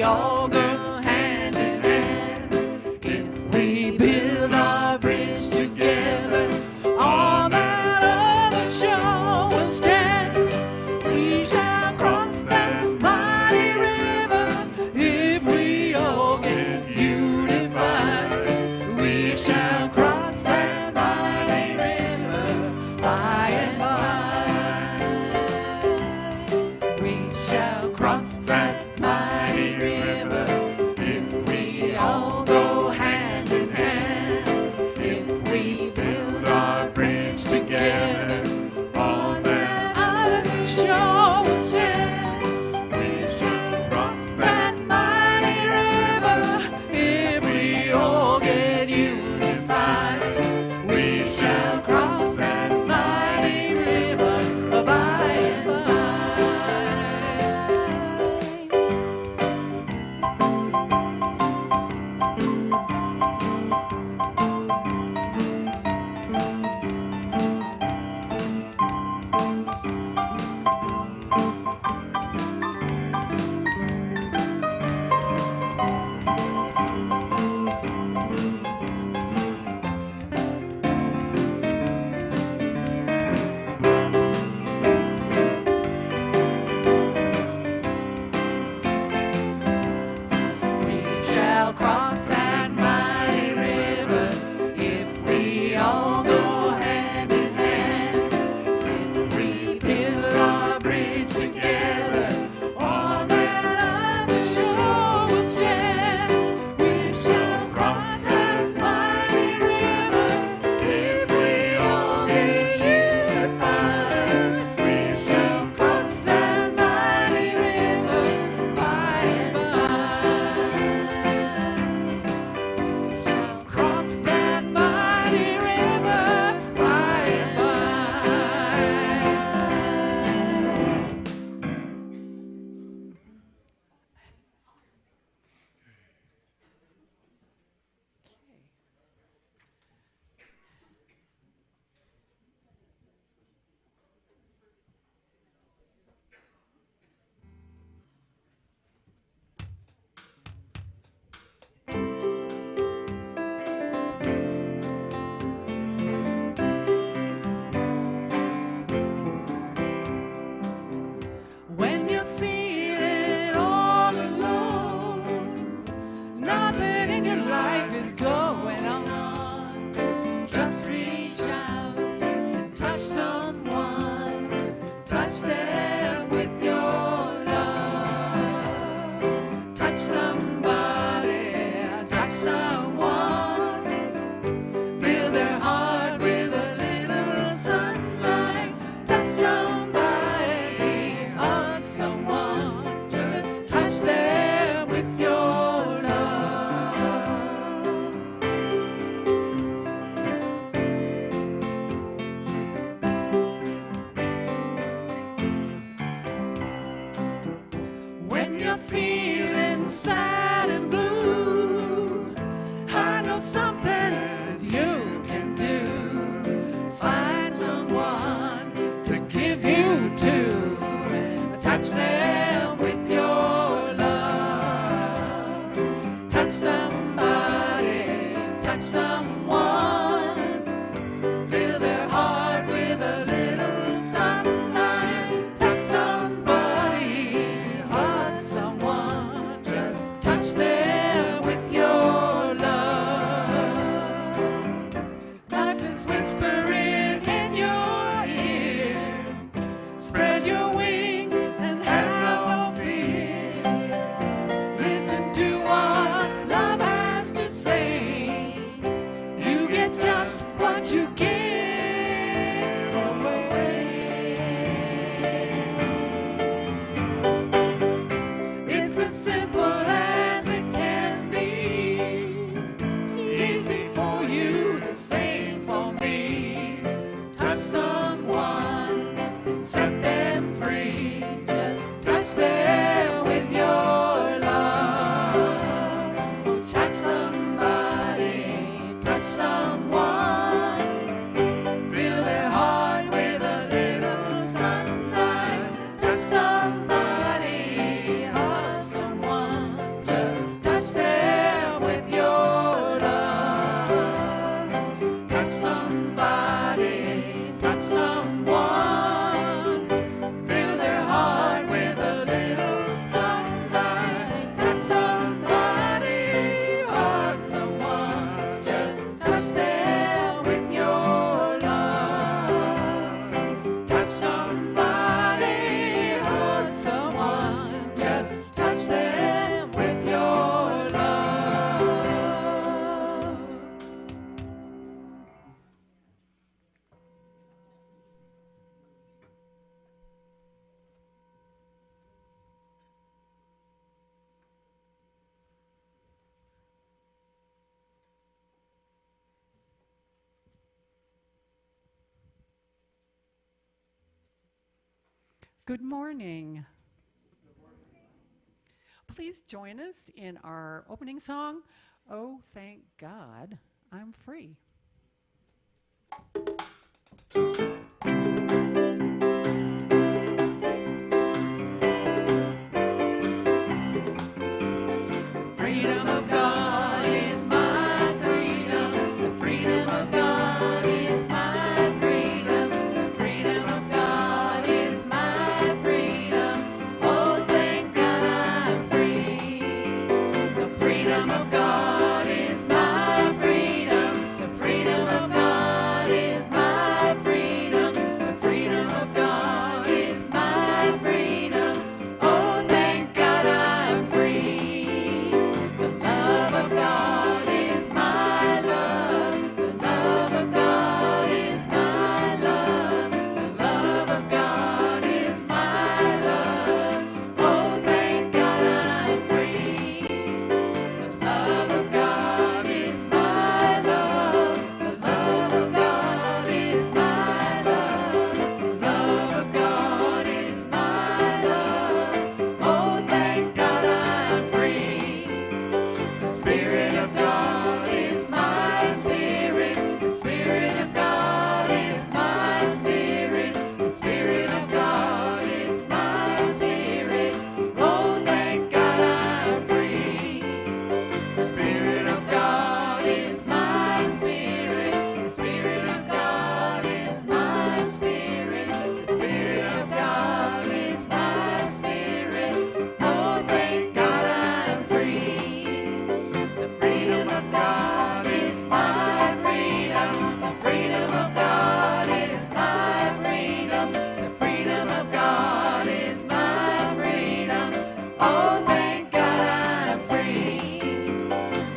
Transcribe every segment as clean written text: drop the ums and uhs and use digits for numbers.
all go hand in hand, if we build our bridge together, on that other shore will stand. We shall cross that mighty river if we all get unified. We shall cross that mighty river by and by. We shall cross that mighty river if we all go hand in hand, if we build our bridge together, on that other shore will stand. We shall cross that mighty river if we all get unified. We shall cross that mighty river by and by. Good morning. Please join us in our opening song, Oh, Thank God I'm Free. Freedom of God is my freedom. The freedom of God is my freedom. The freedom of God is my freedom. Oh, thank God I'm free. The freedom of God is my freedom. The freedom of God is my freedom. The freedom of God is my freedom. Oh, thank God I'm free. The love of God is my love. The love of God is my love. The love of God is my love. Oh, thank God I'm free. The love of God is my love. The love of God is my love. The love of God is my love. Oh, thank God I'm free. The Spirit of God is my spirit. The Spirit of God is my spirit. The Spirit of God is my spirit. Oh, thank God I'm free. The Spirit of God is my spirit. The Spirit of God is my spirit. The Spirit of God is my spirit. Oh, thank God I'm free. The freedom of God is my freedom. The freedom of God is my freedom. The freedom of God is my freedom. Oh, thank God I'm free.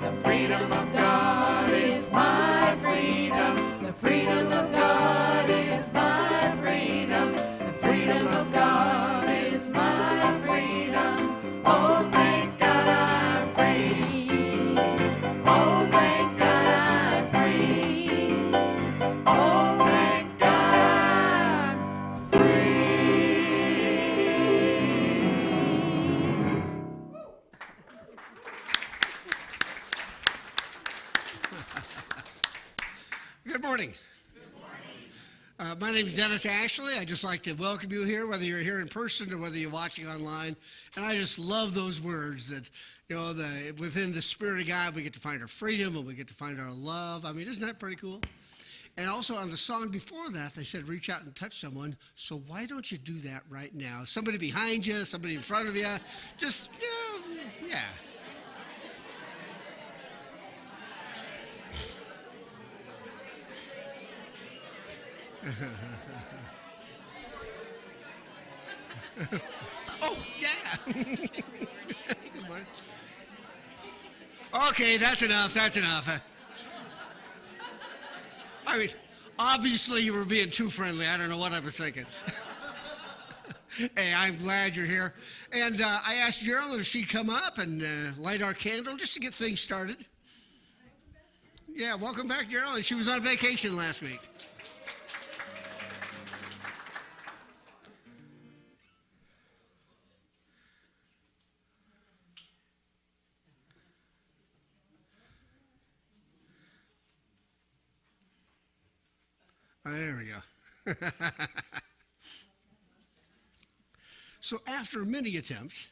The freedom of God is my freedom. The freedom of God is my freedom. The freedom of God is my freedom. Oh, thank God I'm free. Oh, thank God I'm free. Oh, thank God I'm free. Good morning. My name is Dennis Ashley. I'd just like to welcome you here, whether you're here in person or whether you're watching online. And I just love those words that, within the Spirit of God, we get to find our freedom and we get to find our love. I mean, isn't that pretty cool? And also on the song before that, they said, reach out and touch someone. So why don't you do that right now? Somebody behind you, somebody in front of you, just, yeah. Oh, yeah. Good morning. Okay, that's enough. That's enough. I mean, obviously you were being too friendly. I don't know what I was thinking. Hey, I'm glad you're here. And I asked Geraldine if she'd come up and light our candle just to get things started. Yeah, welcome back, Geraldine. She was on vacation last week. There we go. So after many attempts,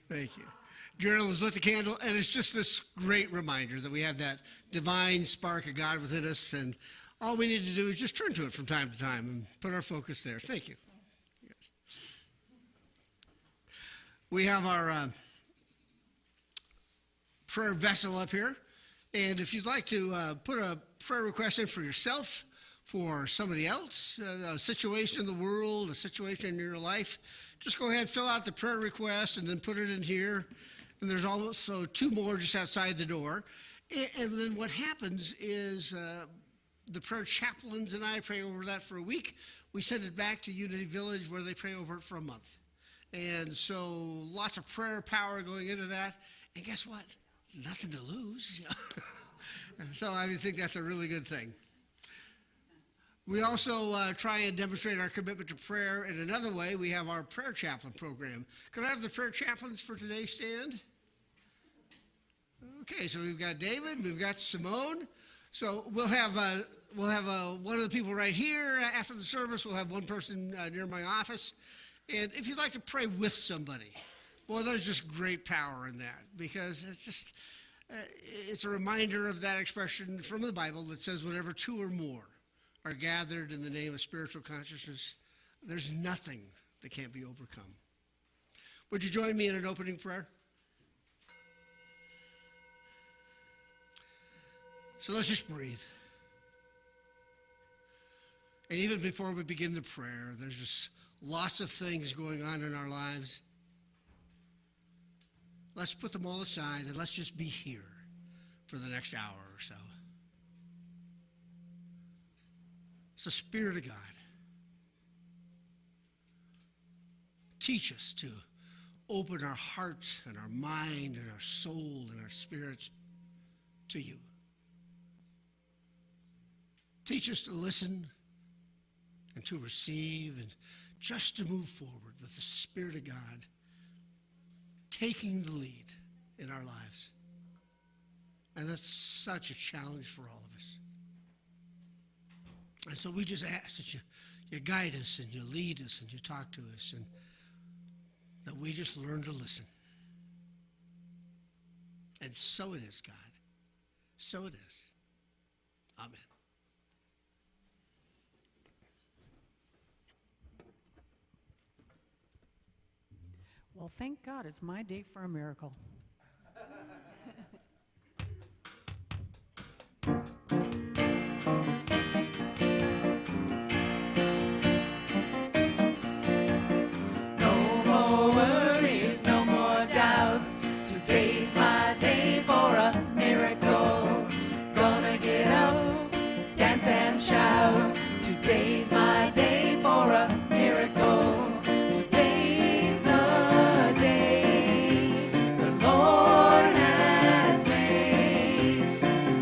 thank you. Journal has lit the candle, and it's just this great reminder that we have that divine spark of God within us, and all we need to do is just turn to it from time to time and put our focus there. Thank you. Yes. We have our prayer vessel up here, and if you'd like to put a prayer request in for yourself, for somebody else, a situation in the world, a situation in your life, just go ahead, fill out the prayer request, and then put it in here. And there's also two more just outside the door. And then what happens is the prayer chaplains and I pray over that for a week. We send it back to Unity Village where they pray over it for a month. And so lots of prayer power going into that. And guess what? Nothing to lose. So I think that's a really good thing. We also try and demonstrate our commitment to prayer in another way. We have our prayer chaplain program. Could I have the prayer chaplains for today stand? Okay, so we've got David, we've got Simone. So we'll have one of the people right here after the service. We'll have one person near my office. And if you'd like to pray with somebody, boy, there's just great power in that, because it's just, it's a reminder of that expression from the Bible that says whenever two or more are gathered in the name of spiritual consciousness, there's nothing that can't be overcome. Would you join me in an opening prayer? So let's just breathe. And even before we begin the prayer, there's just lots of things going on in our lives. Let's put them all aside and let's just be here for the next hour or so. It's the Spirit of God. Teach us to open our heart and our mind and our soul and our spirit to you. Teach us to listen and to receive and just to move forward with the Spirit of God taking the lead in our lives. And that's such a challenge for all of us. And so we just ask that you guide us and you lead us and you talk to us, and that we just learn to listen. And so it is, God. So it is. Amen. Well, thank God it's my day for a miracle. No more worries, no more doubts. Today's my day for a miracle. Gonna get up, dance and shout. Today's my day for a miracle. Today's the day the Lord has made.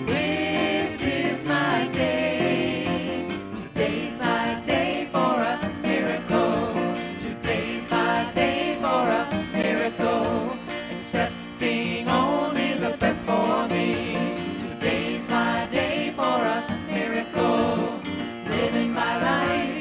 This is my day. Today's my day for a miracle. Today's my day for a miracle. Accepting only the best for me. Today's my day for a miracle. Living my life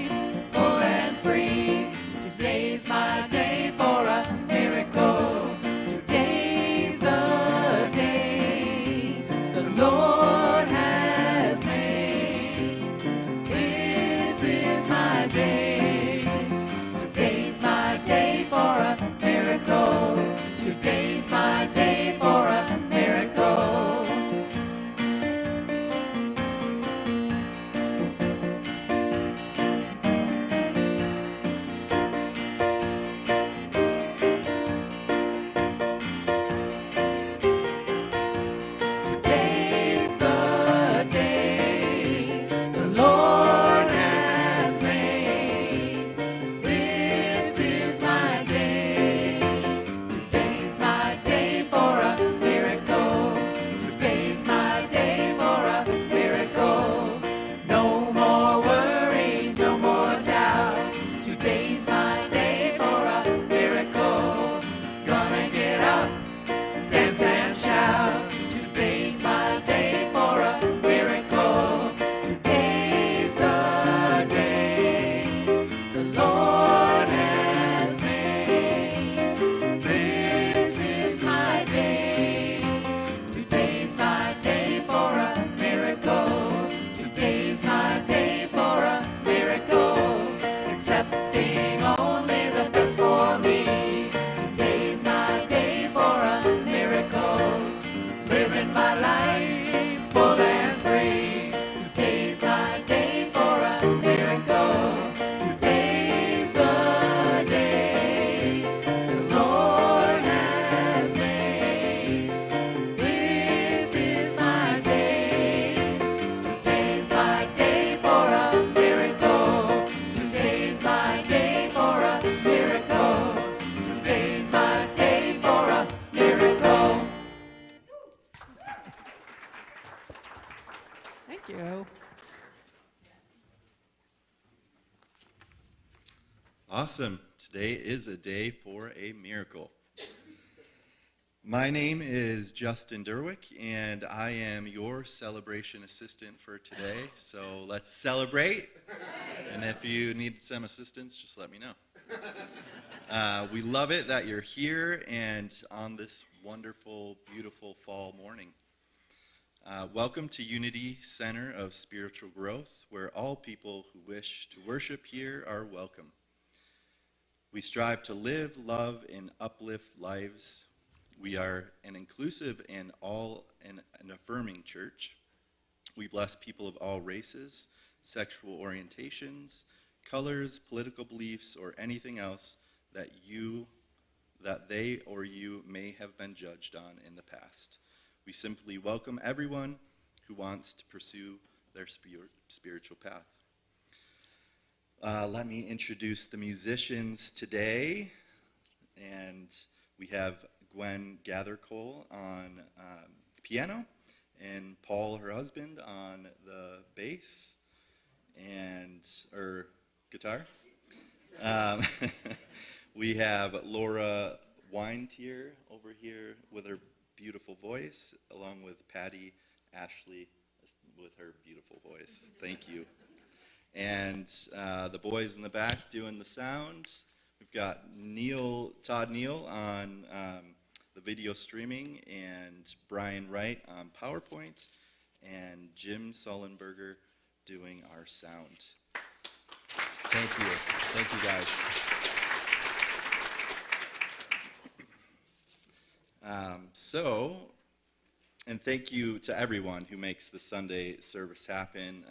Awesome. Today is a day for a miracle. My name is Justin Derwick, and I am your celebration assistant for today. So let's celebrate. And if you need some assistance, just let me know. We love it that you're here and on this wonderful, beautiful fall morning. Welcome to Unity Center of Spiritual Growth, where all people who wish to worship here are welcome. We strive to live, love, and uplift lives. We are an inclusive and an affirming church. We bless people of all races, sexual orientations, colors, political beliefs, or anything else that they or you may have been judged on in the past. We simply welcome everyone who wants to pursue their spiritual path. Let me introduce the musicians today. And we have Gwen Gathercole on piano, and Paul, her husband, on the bass or guitar. We have Laura Weintier over here with her beautiful voice, along with Patty Ashley with her beautiful voice. Thank you. And the boys in the back doing the sound. We've got Todd Neal on the video streaming, and Brian Wright on PowerPoint, and Jim Sullenberger doing our sound. Thank you. Thank you, guys. And thank you to everyone who makes the Sunday service happen.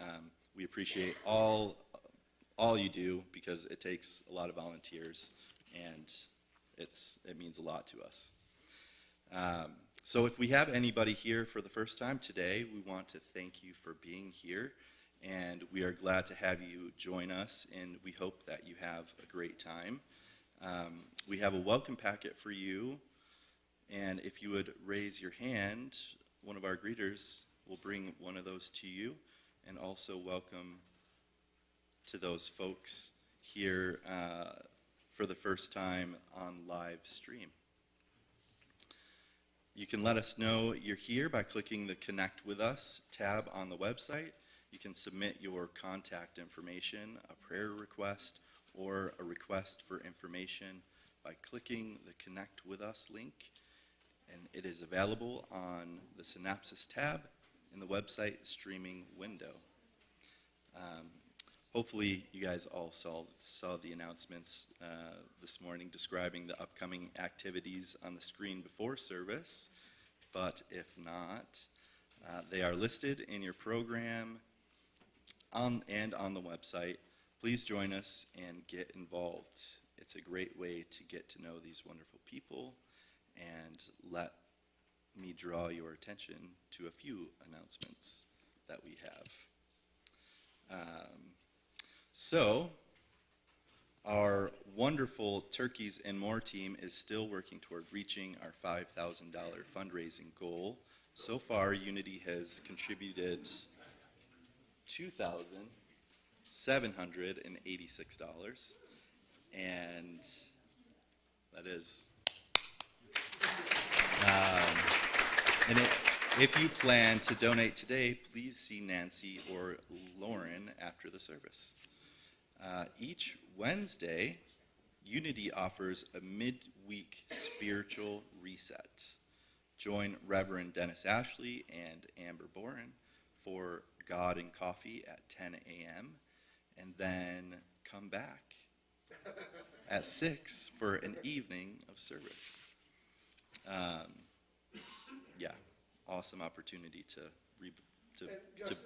We appreciate all you do, because it takes a lot of volunteers, and it means a lot to us. So if we have anybody here for the first time today, we want to thank you for being here, and we are glad to have you join us, and we hope that you have a great time. We have a welcome packet for you, and if you would raise your hand, one of our greeters will bring one of those to you. And also welcome to those folks here for the first time on live stream. You can let us know you're here by clicking the Connect With Us tab on the website. You can submit your contact information, a prayer request, or a request for information by clicking the Connect With Us link. And it is available on the Synopsis tab in the website streaming window. Hopefully you guys all saw the announcements this morning describing the upcoming activities on the screen before service, but if not, they are listed in your program and on the website. Please join us and get involved. It's a great way to get to know these wonderful people, and let me draw your attention to a few announcements that we have. So, our wonderful Turkeys and More team is still working toward reaching our $5,000 fundraising goal. So far, Unity has contributed $2,786, and that is... if you plan to donate today, please see Nancy or Lauren after the service. Each Wednesday, Unity offers a midweek spiritual reset. Join Reverend Dennis Ashley and Amber Boren for God and Coffee at 10 a.m. and then come back at 6 for an evening of service. Awesome opportunity to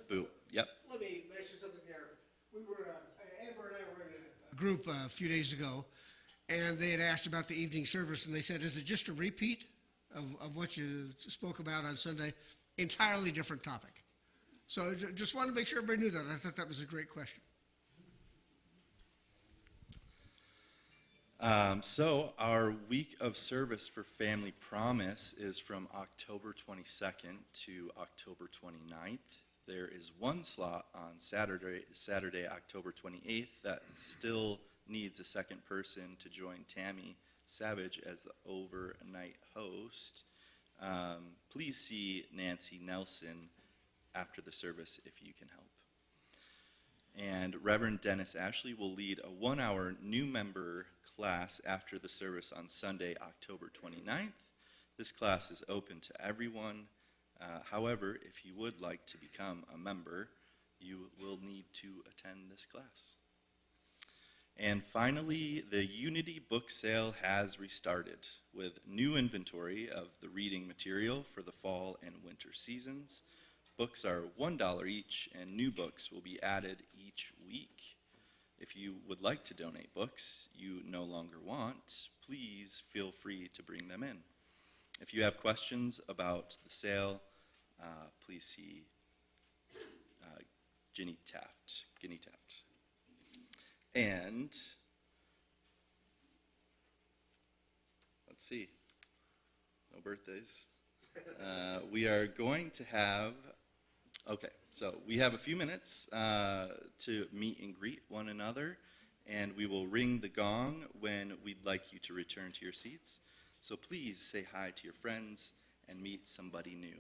boot. Yep. Let me mention something here. Amber and I were in a group a few days ago, and they had asked about the evening service, and they said, is it just a repeat of what you spoke about on Sunday? Entirely different topic. So just wanted to make sure everybody knew that. I thought that was a great question. So our week of service for Family Promise is from October 22nd to October 29th. There is one slot on Saturday, October 28th that still needs a second person to join Tammy Savage as the overnight host, please see Nancy Nelson after the service if you can help. And Reverend Dennis Ashley will lead a 1-hour new member class after the service on Sunday, October 29th. This class is open to everyone. However, if you would like to become a member, you will need to attend this class. And finally, the Unity book sale has restarted with new inventory of the reading material for the fall and winter seasons. Books are $1 each, and new books will be added each week. If you would like to donate books you no longer want, please feel free to bring them in. If you have questions about the sale, please see Ginny Taft. And let's see, no birthdays. We are going to have, so we have a few minutes to meet and greet one another, and we will ring the gong when we'd like you to return to your seats. So please say hi to your friends and meet somebody new.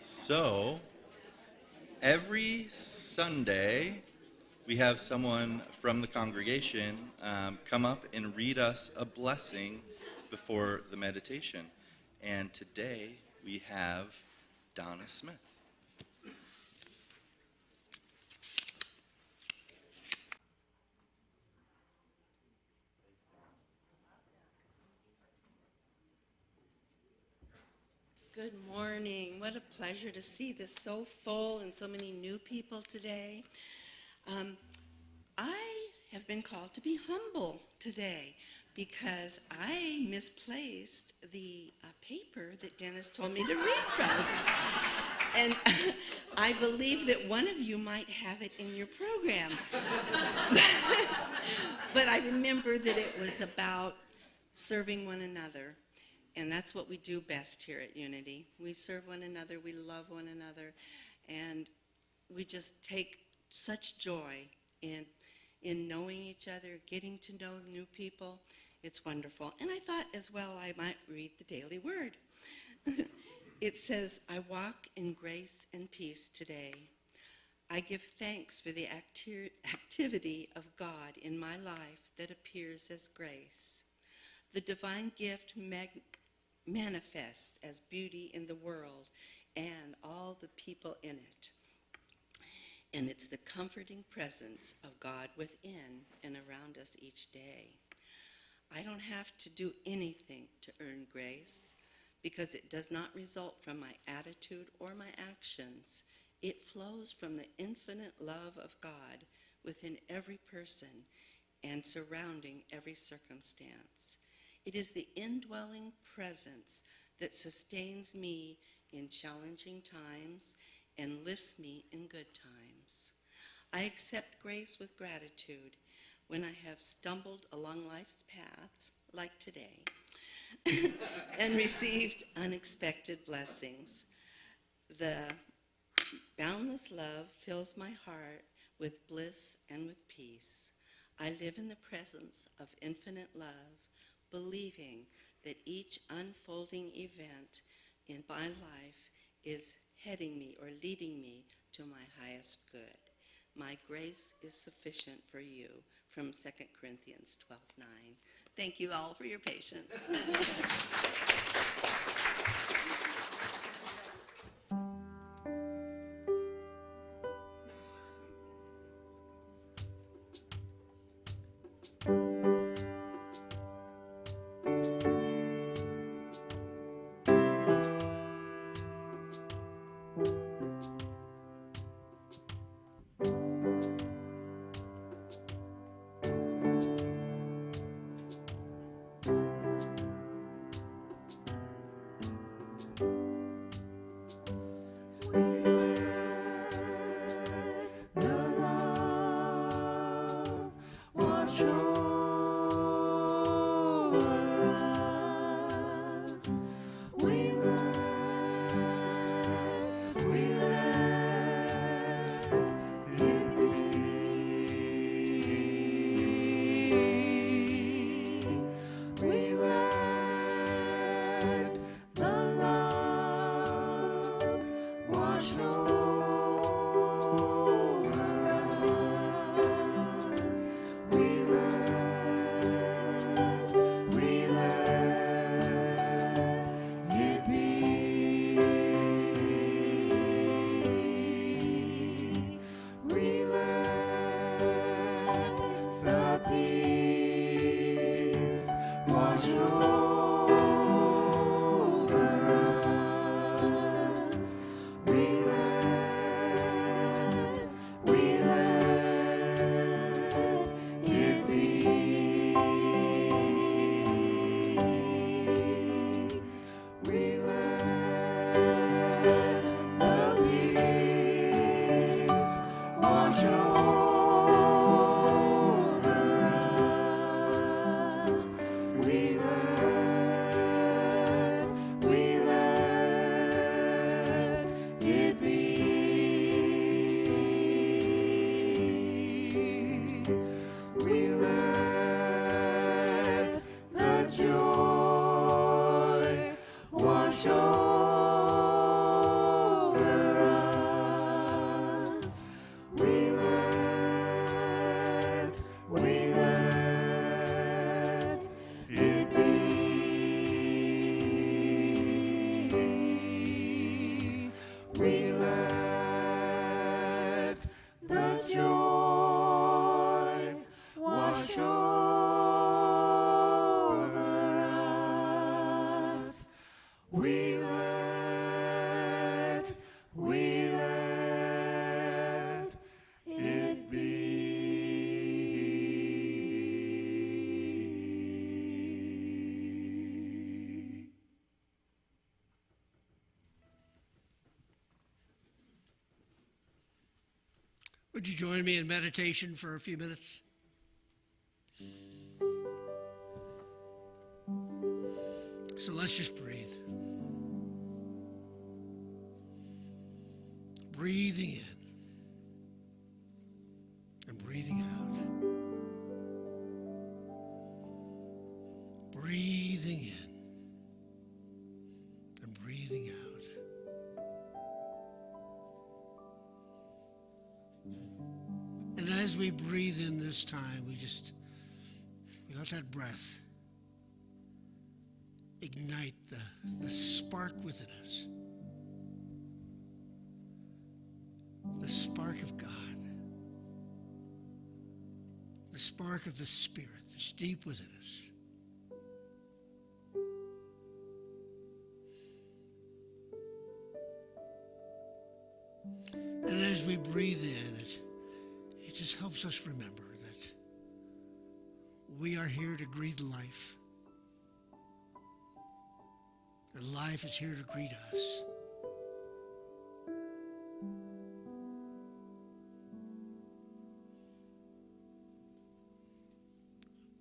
So, every Sunday, we have someone from the congregation come up and read us a blessing before the meditation. And today, we have Donna Smith. Good morning. What a pleasure to see this so full and so many new people today. I have been called to be humble today because I misplaced the paper that Dennis told me to read from. And I believe that one of you might have it in your program. But I remember that it was about serving one another. And that's what we do best here at Unity. We serve one another, we love one another, and we just take such joy in knowing each other, getting to know new people. It's wonderful. And I thought as well I might read the daily word. It says, I walk in grace and peace today. I give thanks for the activity of God in my life that appears as grace. The divine gift manifests as beauty in the world and all the people in it. And it's the comforting presence of God within and around us each day. I don't have to do anything to earn grace because it does not result from my attitude or my actions. It flows from the infinite love of God within every person and surrounding every circumstance. It is the indwelling presence that sustains me in challenging times and lifts me in good times. I accept grace with gratitude when I have stumbled along life's paths, like today, and received unexpected blessings. The boundless love fills my heart with bliss and with peace. I live in the presence of infinite love, believing that each unfolding event in my life is heading me or leading me to my highest good. My grace is sufficient for you, from 2 Corinthians 12:9. Thank you all for your patience. Would you join me in meditation for a few minutes? So let's just breathe. Breathing in. And as we breathe in this time, we let that breath ignite the spark within us. The spark of God. The spark of the Spirit that's deep within us. And as we breathe in, it just helps us remember that we are here to greet life. And life is here to greet us.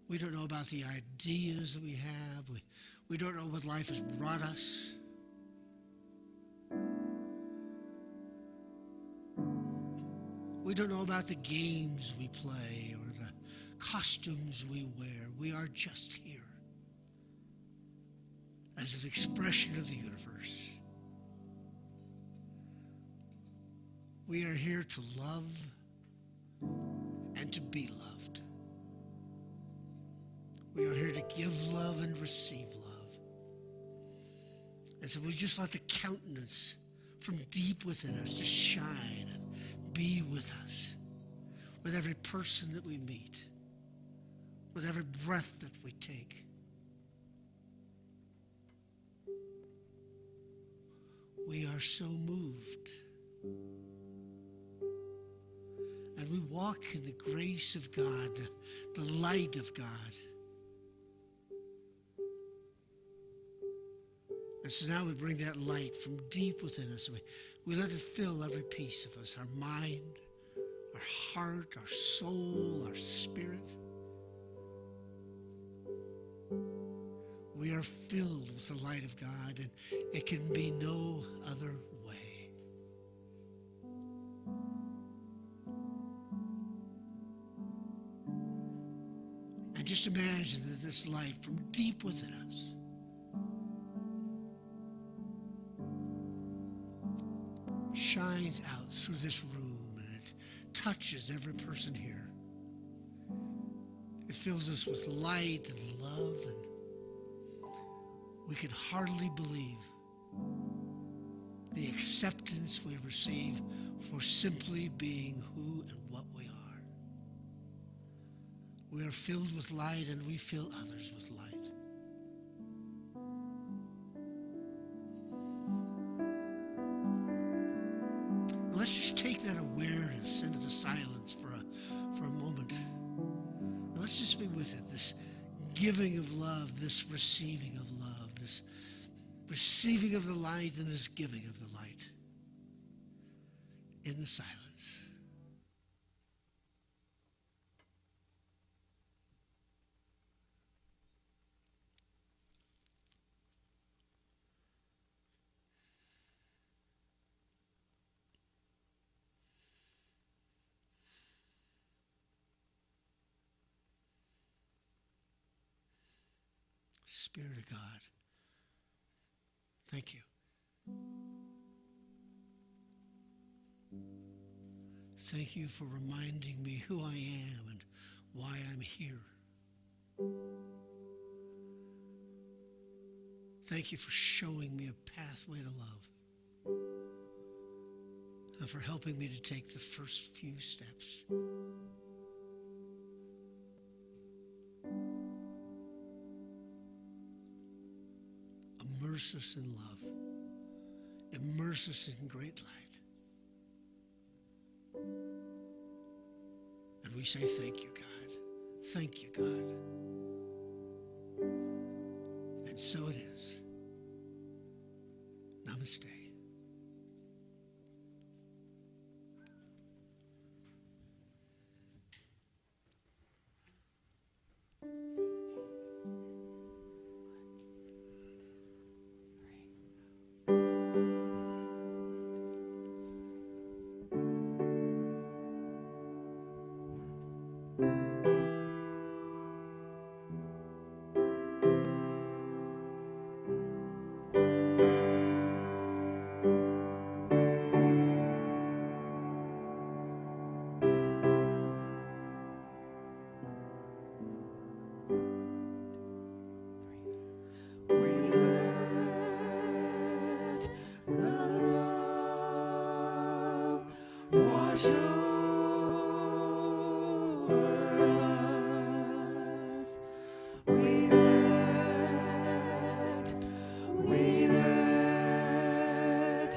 We don't know about the ideas that we have. We don't know what life has brought us. We don't know about the games we play or the costumes we wear. We are just here as an expression of the universe. We are here to love and to be loved. We are here to give love and receive love. And so we just let the countenance from deep within us just shine and be with us, with every person that we meet, with every breath that we take. We are so moved. And we walk in the grace of God, the light of God. And so now we bring that light from deep within us. We let it fill every piece of us, our mind, our heart, our soul, our spirit. We are filled with the light of God, and it can be no other way. And just imagine that this light from deep within us shines out through this room, and it touches every person here. It fills us with light and love, and we can hardly believe the acceptance we receive for simply being who and what we are. We are filled with light, and we fill others with light. Let's just take that awareness into the silence for a moment. And let's just be with it, this giving of love, this receiving of love, this receiving of the light and this giving of the light in the silence. Spirit of God, thank you. Thank you for reminding me who I am and why I'm here. Thank you for showing me a pathway to love and for helping me to take the first few steps. Immerse us in love. Immerse us in great light. And we say thank you, God. Thank you, God. And so it is. Namaste. wash over us. We let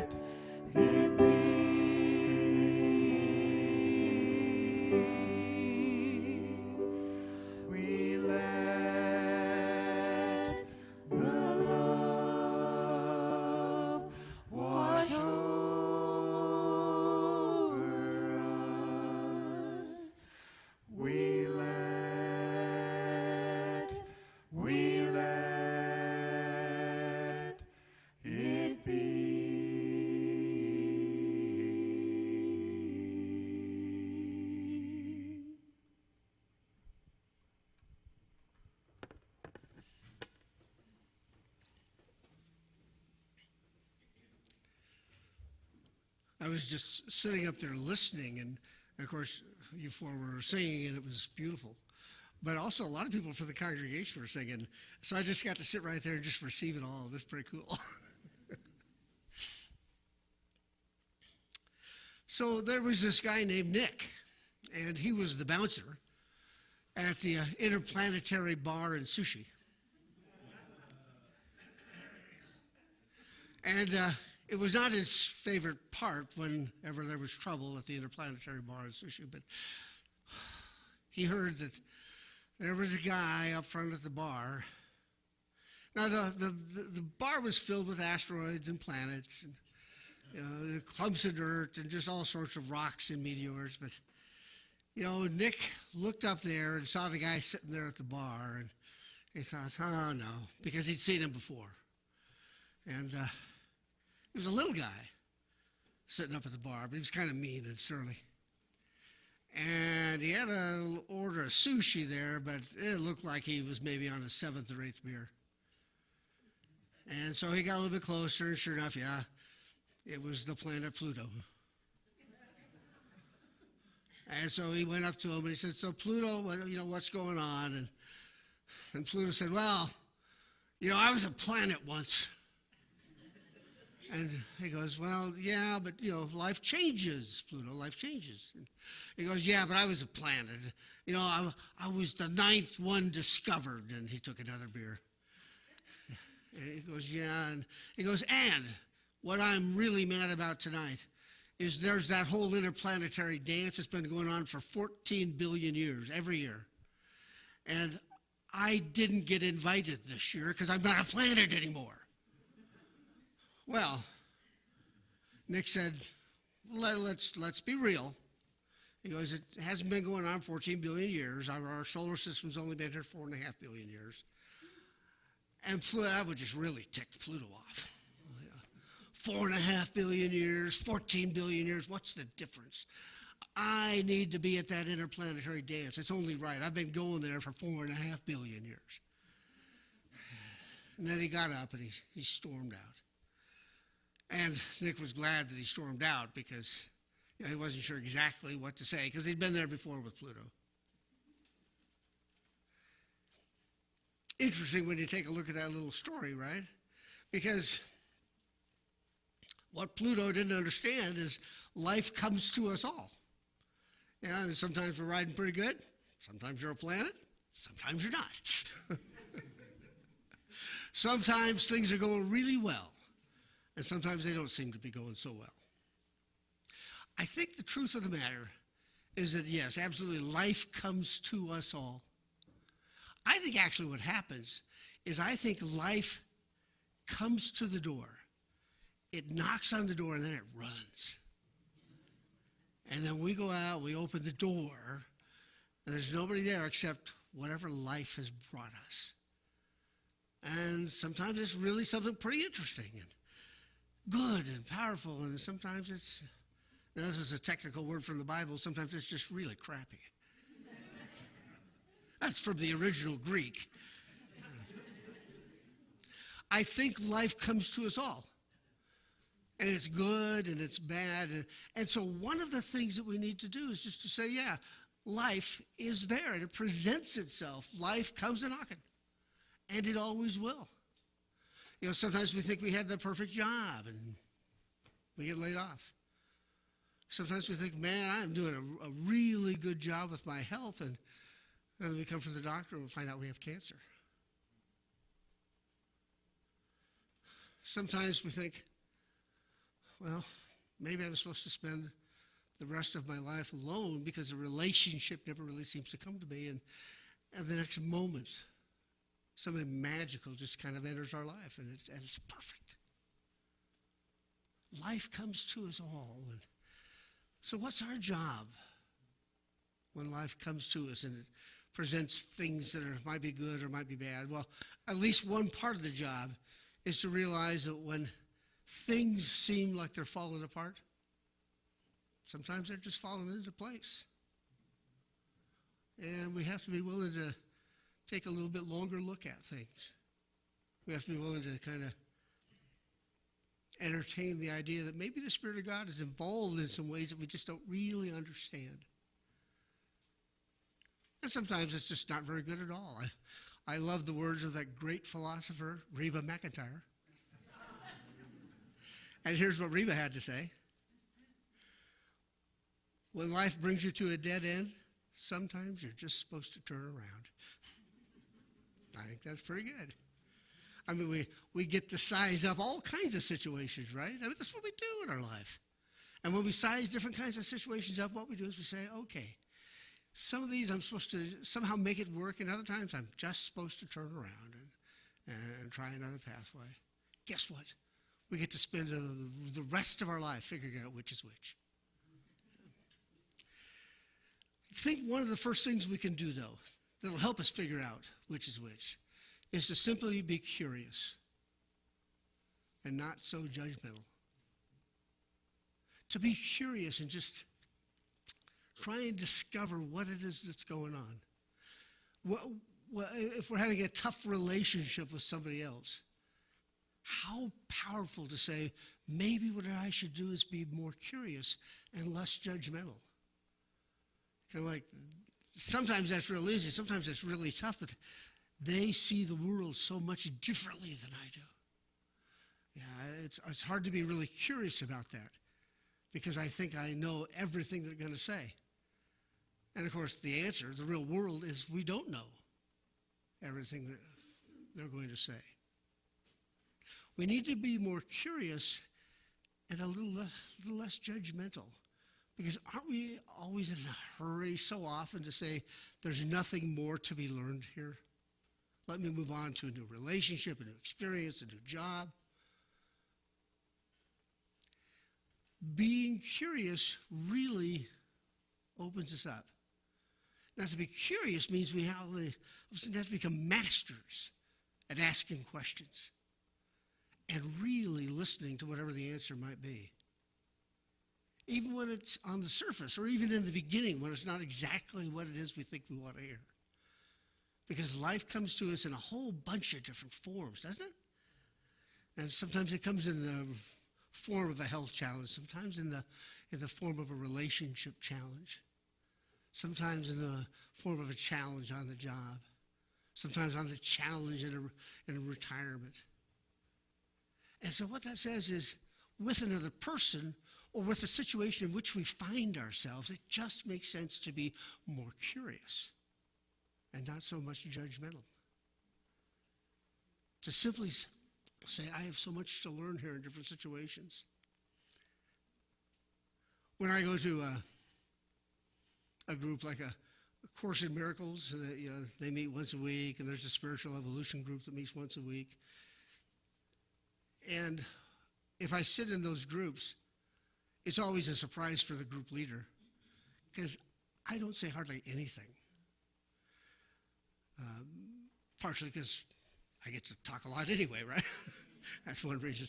it be. We let the love wash over us. We let it be. I was just sitting up there listening, and of course, you four were singing, and it was beautiful. But also, a lot of people from the congregation were singing, so I just got to sit right there and just receive it all. It was pretty cool. So there was this guy named Nick, and he was the bouncer at the Interplanetary Bar and Sushi. And it was not his favorite part whenever there was trouble at the Interplanetary Bar and Sushi, but he heard that there was a guy up front at the bar. Now, the bar was filled with asteroids and planets and clumps of dirt and just all sorts of rocks and meteors. But, Nick looked up there and saw the guy sitting there at the bar, and he thought, oh, no, because he'd seen him before. And he was a little guy sitting up at the bar, but he was kind of mean and surly. And he had to order a sushi there, but it looked like he was maybe on his 7th or 8th beer. And so he got a little bit closer, and sure enough, yeah, it was the planet Pluto. And so he went up to him and he said, so Pluto, what's going on? And Pluto said, well, I was a planet once. And he goes, well, yeah, but, life changes, Pluto, life changes. And he goes, yeah, but I was a planet. I was the 9th one discovered. And he took another beer. And he goes, yeah. And he goes, and what I'm really mad about tonight is there's that whole interplanetary dance that's been going on for 14 billion years, every year. And I didn't get invited this year because I'm not a planet anymore. Well, Nick said, let's be real. He goes, it hasn't been going on 14 billion years. Our solar system's only been here 4.5 billion years. And that would just really tick Pluto off. 4.5 billion years, 14 billion years, what's the difference? I need to be at that interplanetary dance. It's only right. I've been going there for 4.5 billion years. And then he got up and he stormed out. And Nick was glad that he stormed out because he wasn't sure exactly what to say because he'd been there before with Pluto. Interesting when you take a look at that little story, right? Because what Pluto didn't understand is life comes to us all. And sometimes we're riding pretty good. Sometimes you're a planet. Sometimes you're not. Sometimes things are going really well. And sometimes they don't seem to be going so well. I think the truth of the matter is that, yes, absolutely, life comes to us all. I think actually what happens is I think life comes to the door. It knocks on the door, and then it runs. And then we go out, we open the door, and there's nobody there except whatever life has brought us. And sometimes it's really something pretty interesting and good and powerful, and sometimes it's, now this is a technical word from the Bible, sometimes it's just really crappy. That's from the original Greek. I think life comes to us all. And it's good and it's bad. And so one of the things that we need to do is just to say, yeah, life is there and it presents itself. Life comes a-knocking. And it always will. Sometimes we think we had the perfect job and we get laid off. Sometimes we think, man, I'm doing a really good job with my health, and then we come to the doctor and we find out we have cancer. Sometimes we think, well, maybe I'm supposed to spend the rest of my life alone because a relationship never really seems to come to me, and the next moment, something magical just kind of enters our life, and it's perfect. Life comes to us all. And so what's our job when life comes to us and it presents things that might be good or might be bad? Well, at least one part of the job is to realize that when things seem like they're falling apart, sometimes they're just falling into place. And we have to be willing to take a little bit longer look at things. We have to be willing to kind of entertain the idea that maybe the Spirit of God is involved in some ways that we just don't really understand. And sometimes it's just not very good at all. I love the words of that great philosopher, Reba McEntire. And here's what Reba had to say. When life brings you to a dead end, sometimes you're just supposed to turn around. I think that's pretty good. I mean, we get to size up all kinds of situations, right? I mean, that's what we do in our life. And when we size different kinds of situations up, what we do is we say, okay, some of these I'm supposed to somehow make it work, and other times I'm just supposed to turn around and try another pathway. Guess what? We get to spend the rest of our life figuring out which is which. I think one of the first things we can do, though, that'll help us figure out which is to simply be curious and not so judgmental. To be curious and just try and discover what it is that's going on. If we're having a tough relationship with somebody else, how powerful to say, maybe what I should do is be more curious and less judgmental. Kind of like, sometimes that's real easy, sometimes it's really tough, but they see the world so much differently than I do. Yeah, it's hard to be really curious about that because I think I know everything they're going to say. And of course, the answer, the real world, is we don't know everything that they're going to say. We need to be more curious and a little less judgmental. Because aren't we always in a hurry so often to say, there's nothing more to be learned here? Let me move on to a new relationship, a new experience, a new job. Being curious really opens us up. Now, to be curious means we have to become masters at asking questions and really listening to whatever the answer might be. Even when it's on the surface, or even in the beginning when it's not exactly what it is we think we want to hear. Because life comes to us in a whole bunch of different forms, doesn't it? And sometimes it comes in the form of a health challenge, sometimes in the form of a relationship challenge, sometimes in the form of a challenge on the job, sometimes on the challenge in a retirement. And so what that says is, with another person or with the situation in which we find ourselves, it just makes sense to be more curious and not so much judgmental. To simply say, I have so much to learn here in different situations. When I go to a group like a Course in Miracles, they meet once a week, and there's a spiritual evolution group that meets once a week. And if I sit in those groups, it's always a surprise for the group leader because I don't say hardly anything. Partially because I get to talk a lot anyway, right? That's one reason.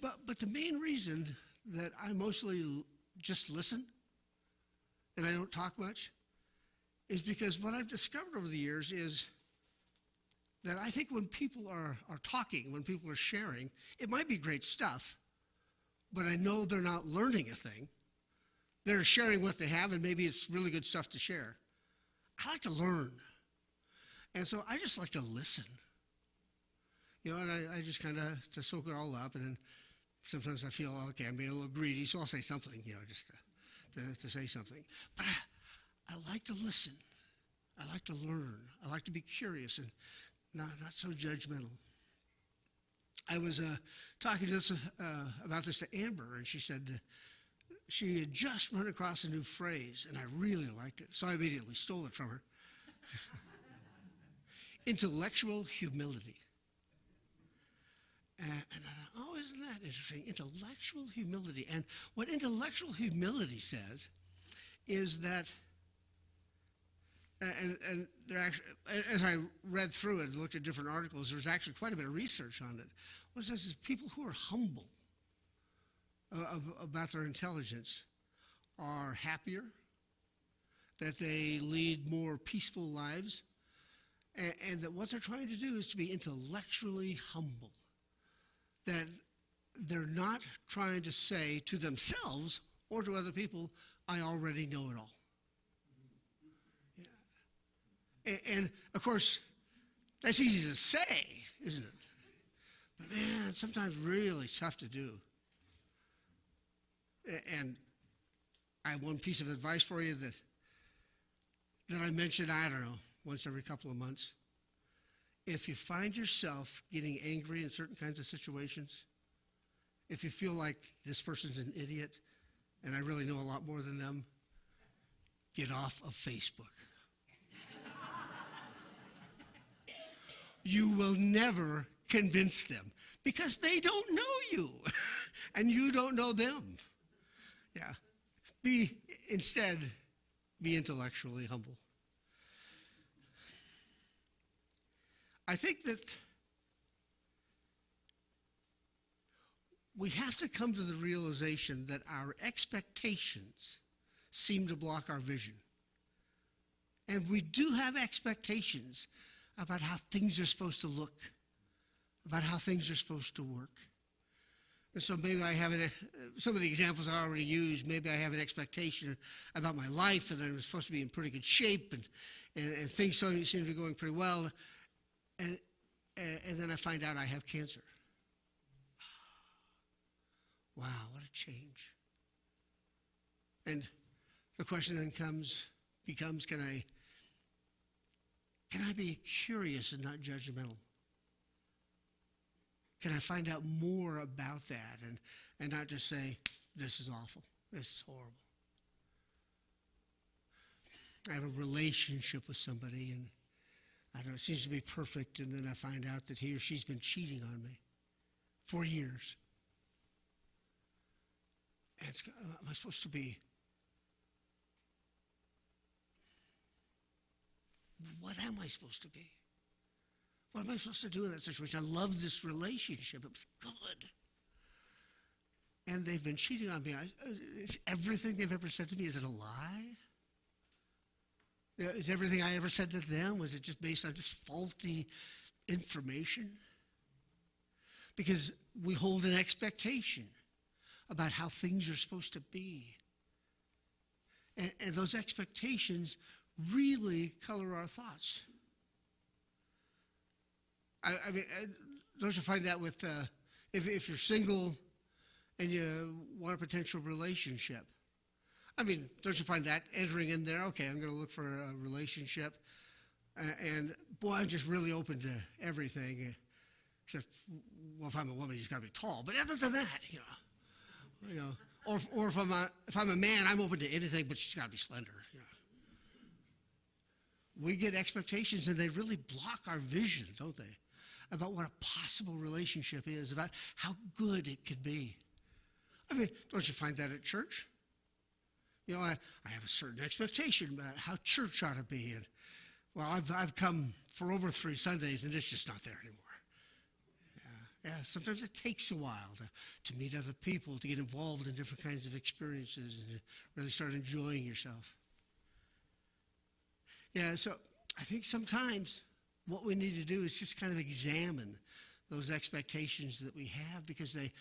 But the main reason that I mostly just listen and I don't talk much is because what I've discovered over the years is that I think when people are talking, when people are sharing, it might be great stuff, but I know they're not learning a thing. They're sharing what they have, and maybe it's really good stuff to share. I like to learn. And so I just like to listen. And I just kind of to soak it all up, and then sometimes I feel, okay, I'm being a little greedy, so I'll say something, just to to say something. But I like to listen. I like to learn. I like to be curious and not so judgmental. I was talking about this to Amber, and she said she had just run across a new phrase, and I really liked it, so I immediately stole it from her. Intellectual humility. Oh, isn't that interesting? Intellectual humility. And what intellectual humility says is that, and there actually, as I read through it and looked at different articles, there's actually quite a bit of research on it. What it says is people who are humble about their intelligence are happier, that they lead more peaceful lives, and that what they're trying to do is to be intellectually humble. That they're not trying to say to themselves or to other people, I already know it all. Yeah. And of course, that's easy to say, isn't it? But man, it's sometimes really tough to do. And I have one piece of advice for you that I mention, I don't know, once every couple of months. If you find yourself getting angry in certain kinds of situations, if you feel like this person's an idiot and I really know a lot more than them, get off of Facebook. You will never convince them because they don't know you and you don't know them. Yeah. Instead, be intellectually humble. I think that we have to come to the realization that our expectations seem to block our vision. And we do have expectations about how things are supposed to look, about how things are supposed to work. And so maybe I have some of the examples I already used, maybe I have an expectation about my life and I'm supposed to be in pretty good shape and things seem to be going pretty well. And then I find out I have cancer. Wow, what a change. And the question then becomes, can I be curious and not judgmental? Can I find out more about that and not just say, this is awful, this is horrible? I have a relationship with somebody and I don't know, it seems to be perfect, and then I find out that he or she's been cheating on me for years. And am I supposed to be? What am I supposed to be? What am I supposed to do in that situation? I love this relationship. It was good. And they've been cheating on me. Is everything they've ever said to me, is it a lie? Is everything I ever said to them, was it just based on just faulty information? Because we hold an expectation about how things are supposed to be. And those expectations really color our thoughts. I mean, don't you find that with, if you're single and you want a potential relationship, I mean, don't you find that entering in there? Okay, I'm going to look for a relationship. And boy, I'm just really open to everything. Except, well, if I'm a woman, he's got to be tall. But other than that, you know, or if I'm a man, I'm open to anything, but she's got to be slender. You know. We get expectations, and they really block our vision, don't they? About what a possible relationship is, about how good it could be. I mean, don't you find that at church? You know, I have a certain expectation about how church ought to be. And, well, I've come for over 3 Sundays, and it's just not there anymore. Yeah, sometimes it takes a while to meet other people, to get involved in different kinds of experiences, and to really start enjoying yourself. Yeah, so I think sometimes what we need to do is just kind of examine those expectations that we have, because they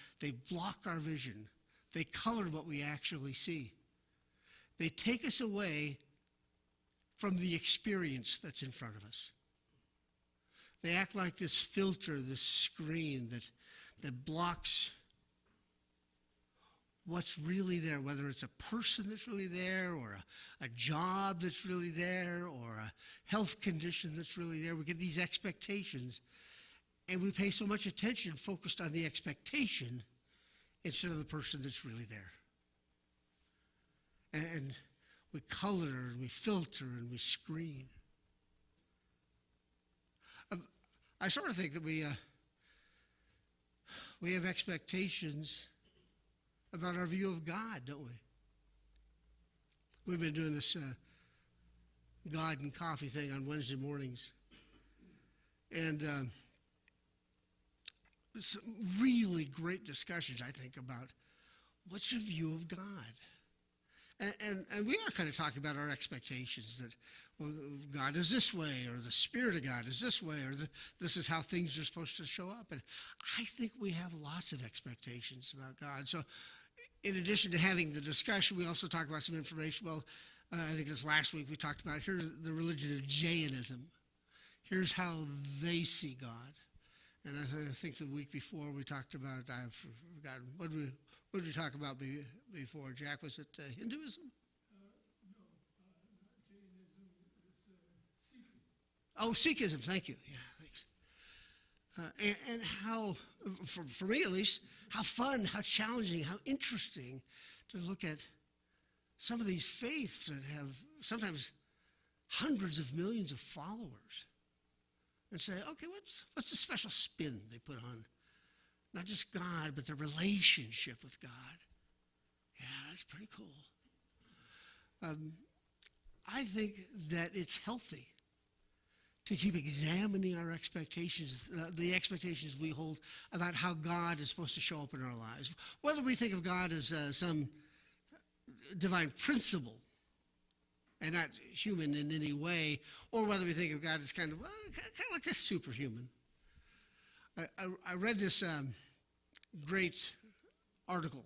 block our vision. They color what we actually see. They take us away from the experience that's in front of us. They act like this filter, this screen that blocks what's really there, whether it's a person that's really there or a job that's really there or a health condition that's really there. We get these expectations, and we pay so much attention focused on the expectation instead of the person that's really there. And we color and we filter and we screen. I sort of think that we have expectations about our view of God, don't we? We've been doing this God and coffee thing on Wednesday mornings. And some really great discussions, I think, about what's your view of God. And we are kind of talking about our expectations that, well, God is this way, or the Spirit of God is this way, or this is how things are supposed to show up. And I think we have lots of expectations about God. So in addition to having the discussion, we also talk about some information. Well, I think this last week we talked about here's the religion of Jainism. Here's how they see God. And I think the week before we talked about, I've forgotten, what did we talk about before, Jack? Was it Hinduism? No, not Jainism. It's Sikhism. Oh, Sikhism, thank you. Yeah, thanks. And how, for me at least, how fun, how challenging, how interesting to look at some of these faiths that have sometimes hundreds of millions of followers and say, okay, what's the special spin they put on not just God, but their relationship with God? Yeah, that's pretty cool. I think that it's healthy to keep examining our expectations, the expectations we hold about how God is supposed to show up in our lives. Whether we think of God as some divine principle and not human in any way, or whether we think of God as kind of like this superhuman. I read this great article,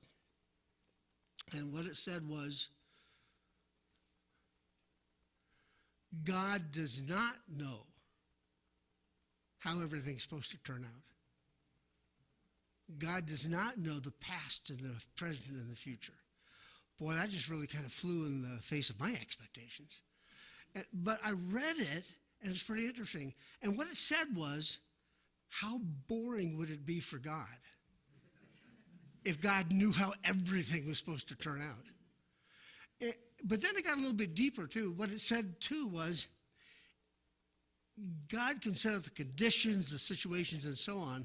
and what it said was, God does not know how everything's supposed to turn out. God does not know the past and the present and the future. Boy, that just really kind of flew in the face of my expectations. But I read it, and it's pretty interesting. And what it said was, how boring would it be for God if God knew how everything was supposed to turn out? But then it got a little bit deeper, too. What it said, too, was God can set up the conditions, the situations, and so on.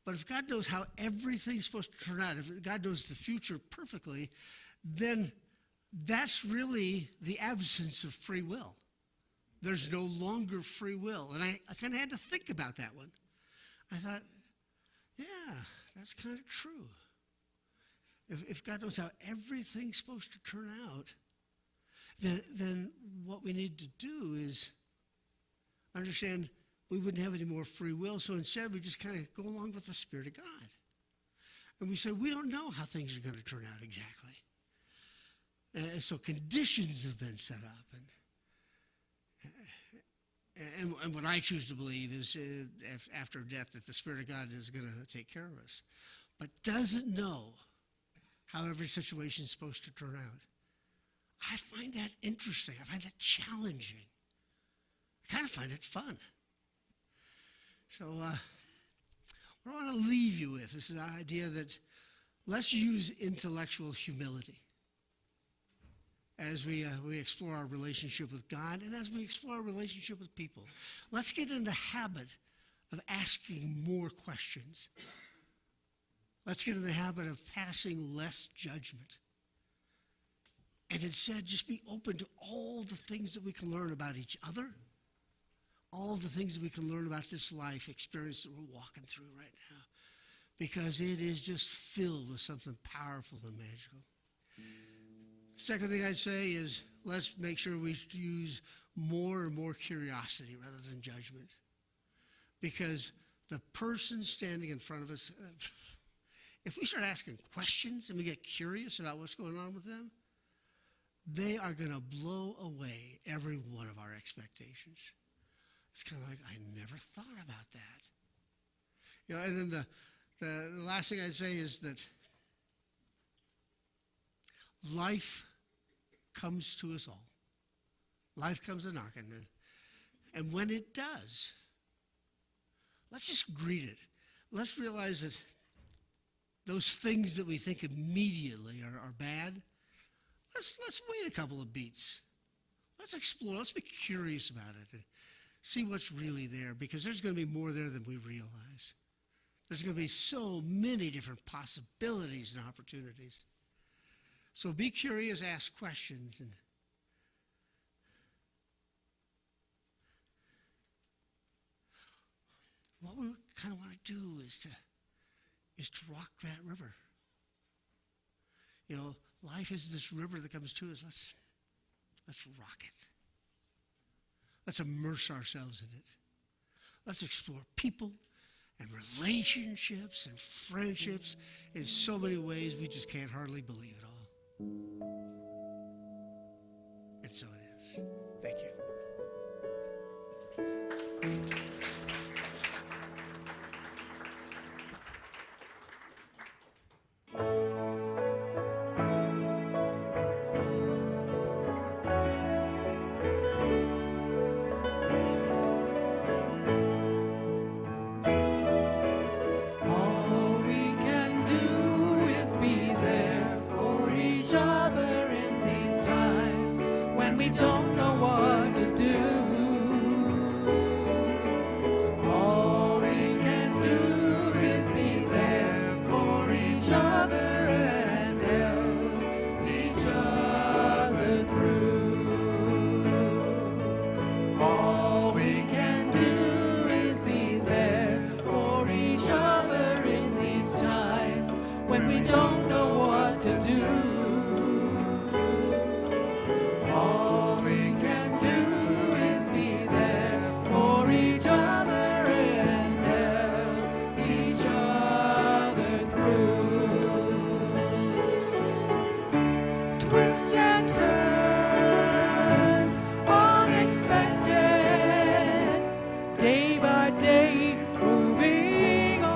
But if God knows how everything's supposed to turn out, if God knows the future perfectly, then that's really the absence of free will. There's no longer free will. And I kind of had to think about that one. I thought, yeah, that's kind of true. If God knows how everything's supposed to turn out, then what we need to do is understand we wouldn't have any more free will. So instead, we just kind of go along with the Spirit of God. And we say, we don't know how things are going to turn out exactly. So conditions have been set up. And what I choose to believe is after death that the Spirit of God is going to take care of us. But doesn't know how every situation is supposed to turn out. I find that interesting. I find that challenging. I kind of find it fun. So what I want to leave you with is the idea that let's use intellectual humility as we explore our relationship with God and as we explore our relationship with people. Let's get in the habit of asking more questions. Let's get in the habit of passing less judgment. And instead, just be open to all the things that we can learn about each other, all the things that we can learn about this life experience that we're walking through right now, because it is just filled with something powerful and magical. Second thing I'd say is let's make sure we use more and more curiosity rather than judgment, because the person standing in front of us, if we start asking questions and we get curious about what's going on with them, they are going to blow away every one of our expectations. It's kind of like, I never thought about that. You know, and then the last thing I'd say is that life comes to us all. Life comes a-knocking. And when it does, let's just greet it. Let's realize that those things that we think immediately are bad, let's wait a couple of beats. Let's explore. Let's be curious about it and see what's really there, because there's going to be more there than we realize. There's going to be so many different possibilities and opportunities. So be curious, ask questions, and what we kind of want to do is to rock that river. You know, life is this river that comes to us. Let's rock it. Let's immerse ourselves in it. Let's explore people and relationships and friendships in so many ways we just can't hardly believe it all. And so it is. Thank you. All we can do is be there for each other in these times when we don't know what to do. All we can do is be there for each other and help each other through. All we can do is be there for each other in these times when we don't know what to do. All we can do is be there for each other and help each other through. Twists and turns, unexpected, day by day, moving on.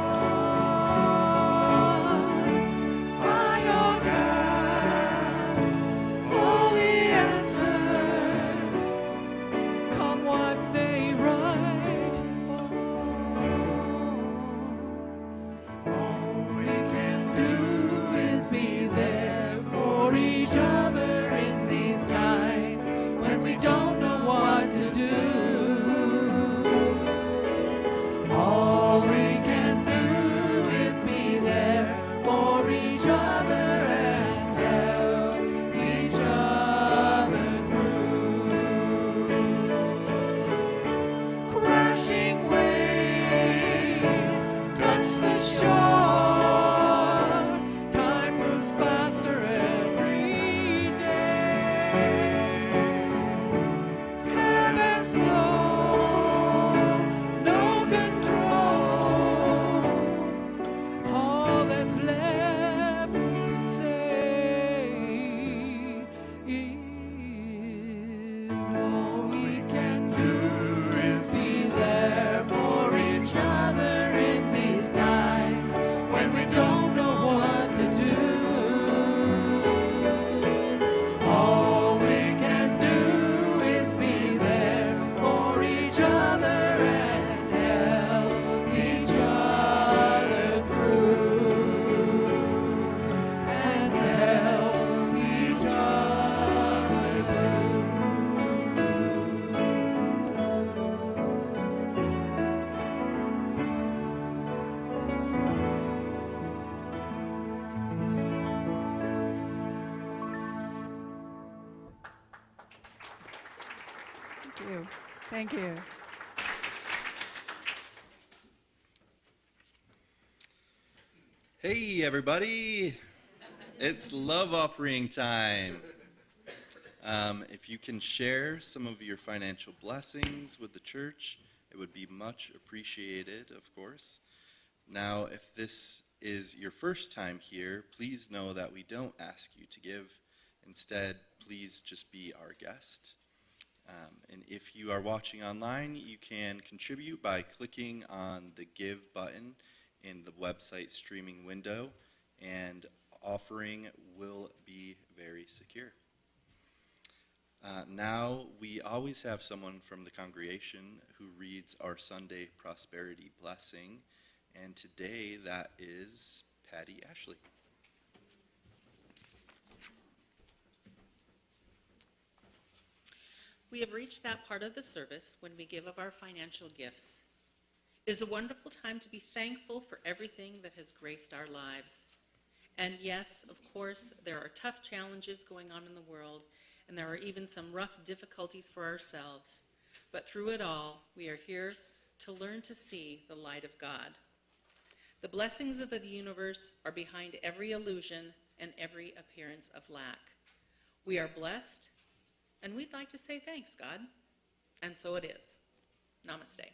I don't have all the answers, come what may, right all we can do is be there for each other in these times when we don't know what to do. All we can do is be there for each other and help each other through. Crashing waves touch the shore. Time moves faster every day. Ebb and flow, no control. All that's left to say is all we can do is be there for each other in these times when we don't know what to do. All we can do is be there for each other and help each other through. And help each other through. Thank you. Thank you. Hey, everybody. It's love offering time. If you can share some of your financial blessings with the church, it would be much appreciated, of course. Now, if this is your first time here, please know that we don't ask you to give. Instead, please just be our guest. And if you are watching online, you can contribute by clicking on the Give button in the website streaming window, and offering will be very secure. Now, we always have someone from the congregation who reads our Sunday Prosperity Blessing, and today that is Patty Ashley. We have reached that part of the service when we give of our financial gifts. It is a wonderful time to be thankful for everything that has graced our lives. And yes, of course, there are tough challenges going on in the world, and there are even some rough difficulties for ourselves. But through it all, we are here to learn to see the light of God. The blessings of the universe are behind every illusion and every appearance of lack. We are blessed, and we'd like to say thanks, God. And so it is. Namaste.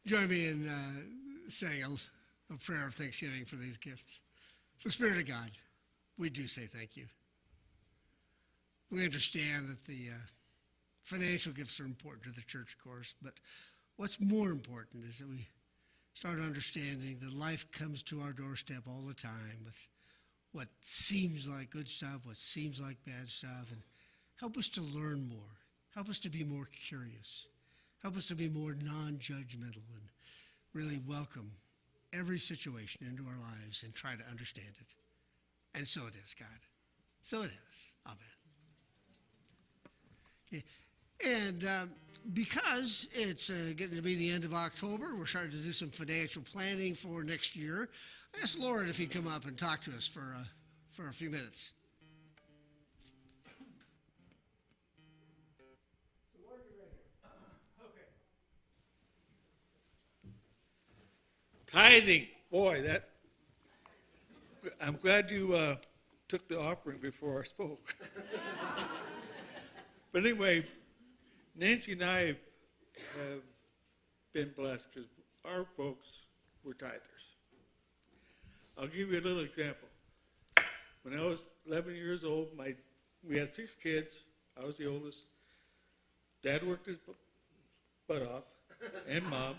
Join me in saying a prayer of thanksgiving for these gifts. It's the Spirit of God. We do say thank you. We understand that the financial gifts are important to the church, of course, but what's more important is that we start understanding that life comes to our doorstep all the time with what seems like good stuff, what seems like bad stuff, and help us to learn more. Help us to be more curious. Help us to be more non-judgmental and really welcome every situation into our lives and try to understand it. And so it is, God. So it is. Amen. Okay. And because it's getting to be the end of October, we're starting to do some financial planning for next year. I asked Lauren if he'd come up and talk to us for a few minutes. Tithing, boy, I'm glad you took the offering before I spoke. But anyway, Nancy and I have been blessed because our folks were tithers. I'll give you a little example. When I was 11 years old, we had 6 kids. I was the oldest. Dad worked his butt off, and Mom,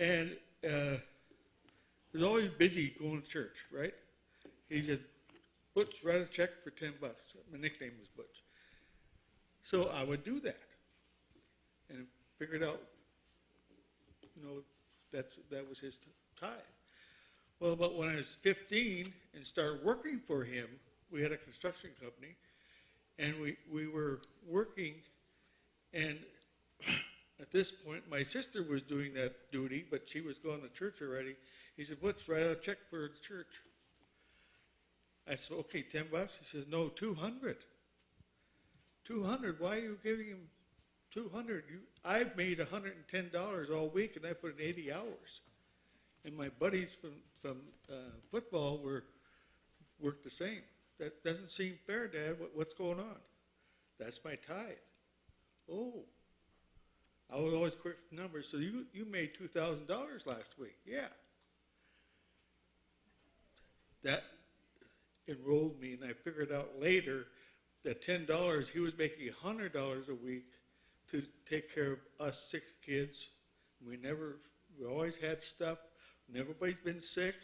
and he was always busy going to church, right? He said, Butch, write a check for $10. My nickname was Butch. So I would do that and figured out, that was his tithe. Well, but when I was 15 and started working for him, we had a construction company, And we were working, and at this point, my sister was doing that duty, but she was going to church already. He said, "What's write out a check for the church?" I said, "Okay, $10. He says, "No, 200. 200. Why are you giving him 200? I've made $110 all week, and I put in 80 hours. And my buddies from football worked the same. That doesn't seem fair, Dad. What's going on?" "That's my tithe." "Oh." I was always quick with numbers. "So you made $2,000 last week?" "Yeah." That enrolled me, and I figured out later that $10, he was making $100 a week to take care of us 6 kids. We always had stuff. Everybody's been sick,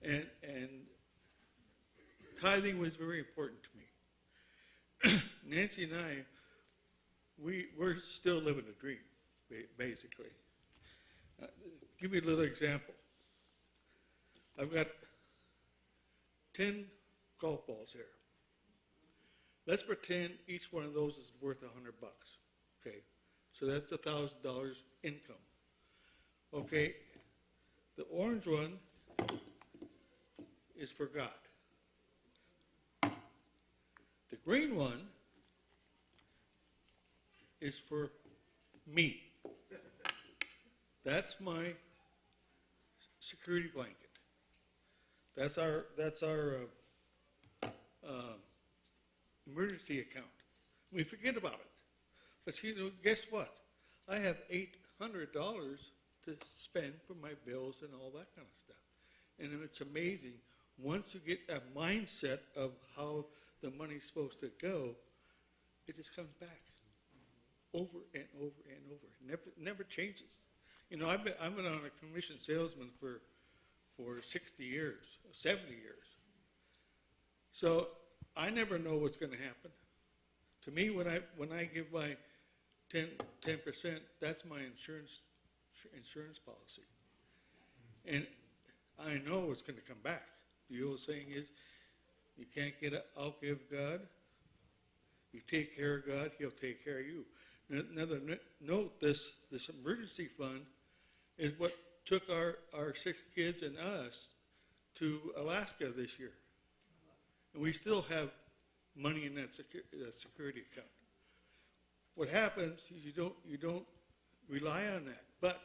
and tithing was very important to me. Nancy and I, we're still living a dream, basically. Give you a little example. I've got 10 golf balls here. Let's pretend each one of those is worth $100. Okay, so that's $1,000 income. Okay, the orange one is for God. The green one is for me. That's my security blanket. That's our emergency account. We forget about it. But guess what? I have $800 to spend for my bills and all that kind of stuff. And it's amazing. Once you get a mindset of how the money's supposed to go, it just comes back over and over and over. Never changes. I've been on a commission salesman for 60 years, 70 years. So I never know what's going to happen. To me, when I give my 10%, that's my insurance policy, and I know it's going to come back. The old saying is, you can't get out give God. You take care of God, He'll take care of you. Another note: this emergency fund is what took our 6 kids and us to Alaska this year. And we still have money in that security account. What happens is you don't rely on that, but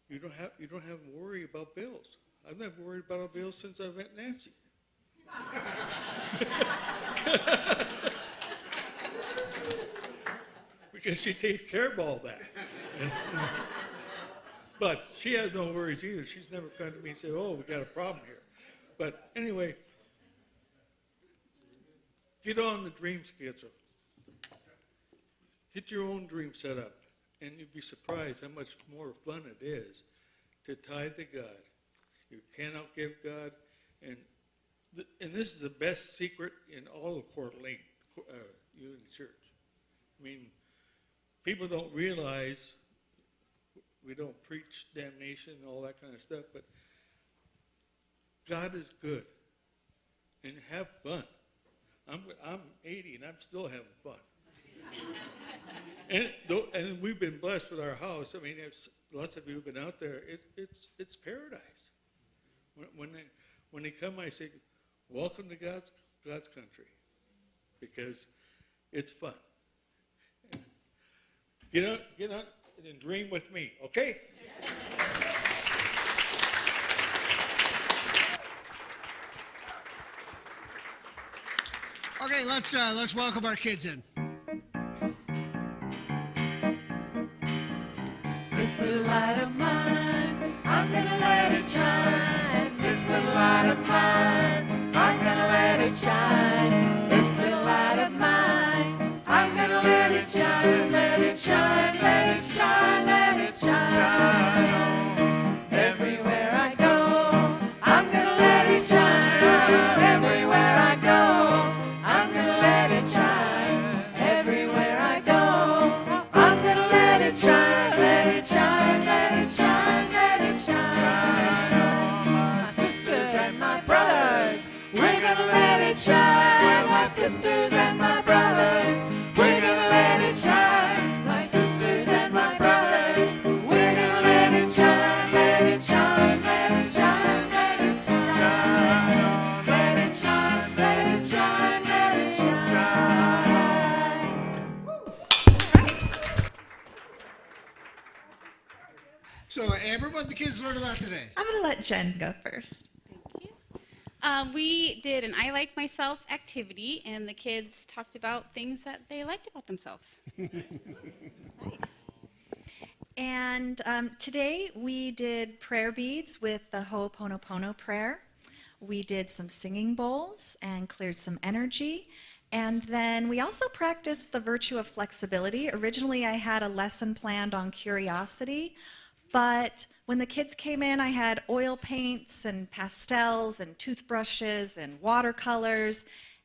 you don't have to worry about bills. I've never worried about a bill since I met Nancy. Because she takes care of all that. But she has no worries either. She's never come to me and said, "Oh, we got a problem here." But anyway, get on the dream schedule. Get your own dream set up, and you'd be surprised how much more fun it is to tithe to God. You cannot give God, and this is the best secret in all of Coeur d'Alene, Union Church. I mean, people don't realize we don't preach damnation and all that kind of stuff, but God is good, and have fun. I'm 80 and I'm still having fun. And we've been blessed with our house. I mean, lots of you have been out there. It's paradise. When they come, I say, "Welcome to God's country," because it's fun. Get out and dream with me, okay? Okay, let's welcome our kids in. This little light of mine, I'm gonna let it shine. This little light of mine, I'm gonna let it shine. This little light of mine, I'm gonna let it shine, let it shine, let it shine, let it shine. Everywhere I go, I'm gonna let it shine. Everywhere I go, I'm gonna let it shine. Everywhere I go, I'm gonna let it shine, let it shine, let it shine, let it shine. My sisters and my brothers, we're gonna let it shine. So, Amber, what did the kids learn about today? I'm going to let Jen go first. We did an I Like Myself activity, and the kids talked about things that they liked about themselves. Nice. And today we did prayer beads with the Ho'oponopono prayer. We did some singing bowls and cleared some energy. And then we also practiced the virtue of flexibility. Originally I had a lesson planned on curiosity, but when the kids came in, I had oil paints and pastels and toothbrushes and watercolors,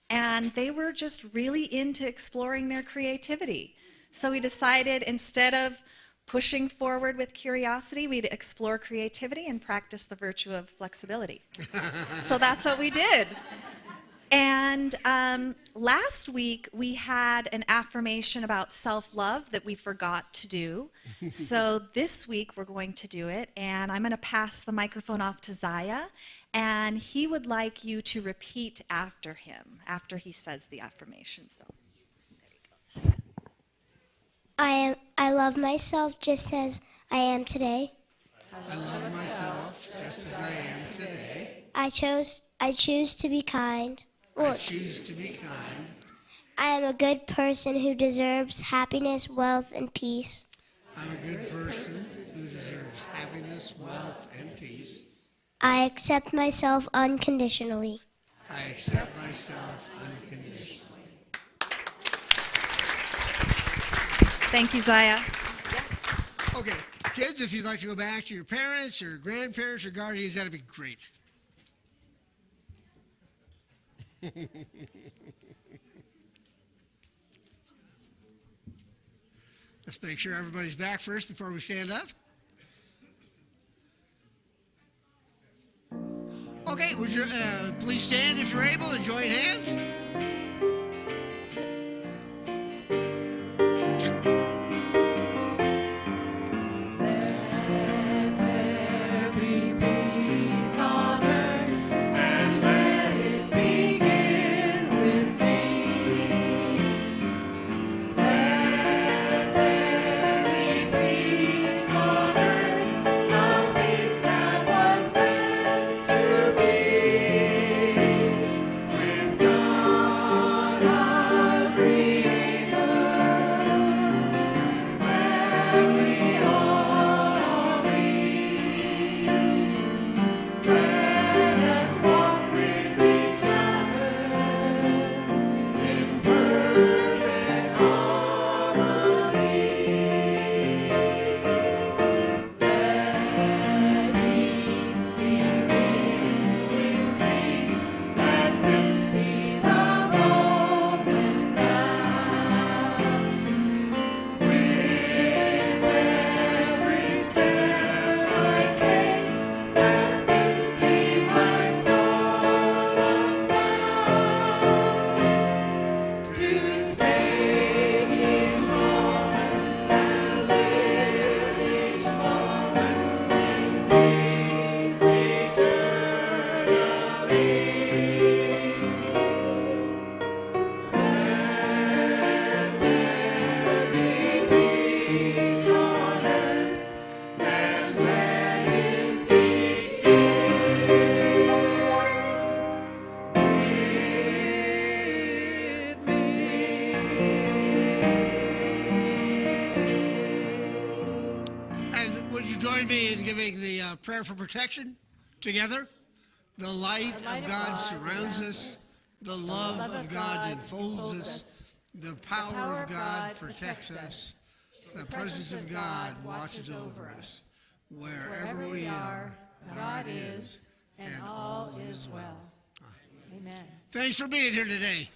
and they were just really into exploring their creativity. So we decided instead of pushing forward with curiosity, we'd explore creativity and practice the virtue of flexibility. So that's what we did. And last week, we had an affirmation about self-love that we forgot to do. So this week, we're going to do it. And I'm going to pass the microphone off to Zaya. And he would like you to repeat after him, after he says the affirmation. So there he goes. I love myself just as I am today. I love myself just as I am today. I choose to be kind. I choose to be kind. I am a good person who deserves happiness, wealth, and peace. I'm a good person who deserves happiness, wealth, and peace. I accept myself unconditionally. I accept myself unconditionally. Thank you, Zaya. Okay, kids, if you'd like to go back to your parents or grandparents or guardians, that'd be great. Let's make sure everybody's back first before we stand up. Okay, would you please stand if you're able and join hands? Prayer for protection together. The light of God surrounds us. The love of God enfolds us. The power of God protects us. The presence of God watches over us. Wherever we are, God is, and all is well. Amen. Thanks for being here today.